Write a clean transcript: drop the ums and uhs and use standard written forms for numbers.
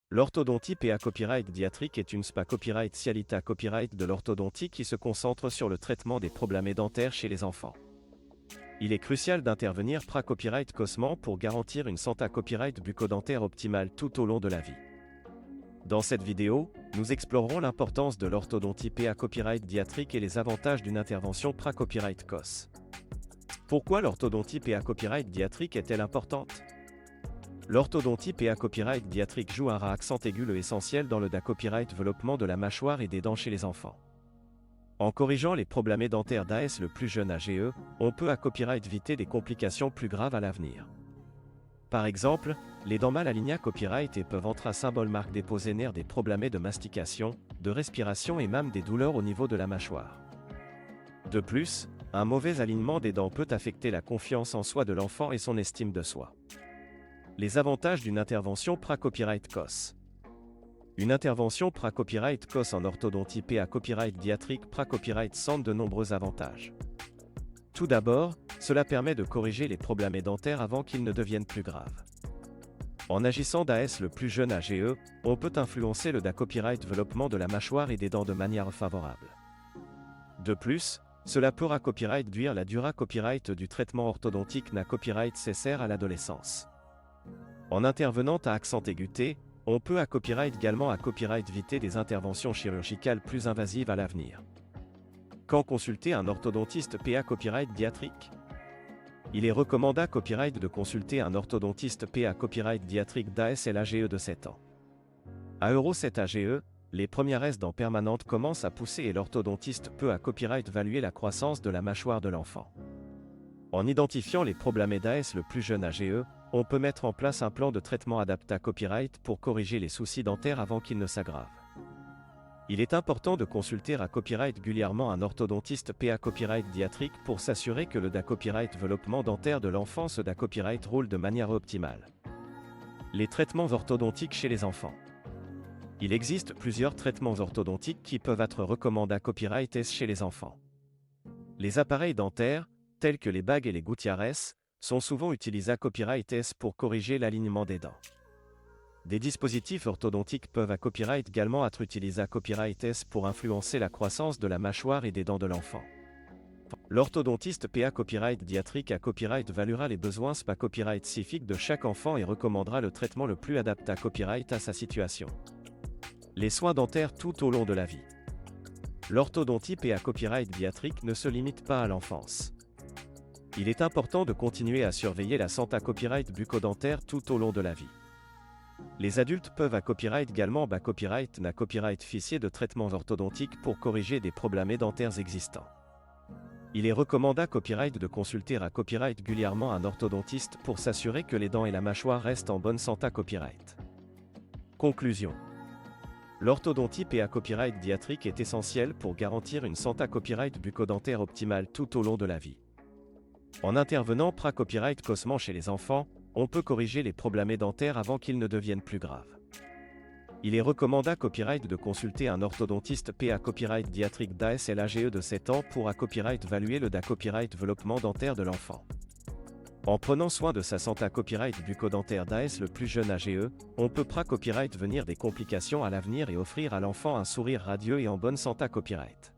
L'orthodontie PA Copyright Diatric est une SPA Copyright Cialita Copyright de l'orthodontie qui se concentre sur le traitement des problèmes dentaires chez les enfants. Il est crucial d'intervenir pra-copyright cosment pour garantir une santé copyright bucco-dentaire optimale tout au long de la vie. Dans cette vidéo, nous explorerons l'importance de l'orthodontie PA Copyright Diatric et les avantages d'une intervention pra-copyright cos. Pourquoi l'orthodontie PA Copyright Diatric est-elle importante? L'orthodontie PA Copyright Diatric joue un accent aigu essentiel dans le copyright développement de la mâchoire et des dents chez les enfants. En corrigeant les problèmes dentaires d'AS le plus jeune AGE, on peut à copyright éviter des complications plus graves à l'avenir. Par exemple, les dents mal alignées à copyright et peuvent entrer à symbole marque déposée nerfs des problèmes de mastication, de respiration et même des douleurs au niveau de la mâchoire. De plus, un mauvais alignement des dents peut affecter la confiance en soi de l'enfant et son estime de soi. Les avantages d'une intervention pra-copyright cos. Une intervention pra-copyright cos en orthodontie PA Copyright Diatric pra-copyright centre de nombreux avantages. Tout d'abord, cela permet de corriger les problèmes dentaires avant qu'ils ne deviennent plus graves. En agissant d'AS le plus jeune AGE, on peut influencer le copyright développement de la mâchoire et des dents de manière favorable. De plus, cela pourra copyright réduire la durée copyright du traitement orthodontique copyright nécessaire à l'adolescence. En intervenant à accent aigu, on peut à copyright également à copyright éviter des interventions chirurgicales plus invasives à l'avenir. Quand consulter un orthodontiste PA Copyright Diatric? Il est recommandé à copyright de consulter un orthodontiste PA Copyright Diatric d'AS et l'AGE de 7 ans. À Euro 7 AGE, les premières dents permanentes commencent à pousser et l'orthodontiste peut à copyright évaluer la croissance de la mâchoire de l'enfant. En identifiant les problèmes d'AS le plus jeune AGE, on peut mettre en place un plan de traitement adapté à copyright pour corriger les soucis dentaires avant qu'ils ne s'aggravent. Il est important de consulter à copyright régulièrement un orthodontiste PA Copyright Diatric pour s'assurer que le copyright développement dentaire de l'enfant se copyright roule de manière optimale. Les traitements orthodontiques chez les enfants. Il existe plusieurs traitements orthodontiques qui peuvent être recommandés à copyright S chez les enfants. Les appareils dentaires, tels que les bagues et les gouttières, sont souvent utilisés à copyright S pour corriger l'alignement des dents. Des dispositifs orthodontiques peuvent à copyright également être utilisés à copyright S pour influencer la croissance de la mâchoire et des dents de l'enfant. L'orthodontiste PA Copyright Diatric à copyright évaluera les besoins SPA copyright spécifiques de chaque enfant et recommandera le traitement le plus adapté à copyright à sa situation. Les soins dentaires tout au long de la vie. L'orthodontie PA Copyright Diatric ne se limite pas à l'enfance. Il est important de continuer à surveiller la santé copyright bucco-dentaire tout au long de la vie. Les adultes peuvent à copyright également copyright officier de traitements orthodontiques pour corriger des problèmes dentaires existants. Il est recommandé à copyright de consulter à copyright régulièrement un orthodontiste pour s'assurer que les dents et la mâchoire restent en bonne santé copyright. Conclusion. L'orthodontie PA Copyright Diatric est essentielle pour garantir une santé copyright bucco-dentaire optimale tout au long de la vie. En intervenant pra-copyright cosment chez les enfants, on peut corriger les problèmes dentaires avant qu'ils ne deviennent plus graves. Il est recommandé à copyright de consulter un orthodontiste PA Copyright Diatric d'AS et l'AGE de 7 ans pour à copyright évaluer le copyright développement dentaire de l'enfant. En prenant soin de sa santé copyright bucco-dentaire d'AS le plus jeune AGE, on peut pra-copyright venir des complications à l'avenir et offrir à l'enfant un sourire radieux et en bonne santé copyright.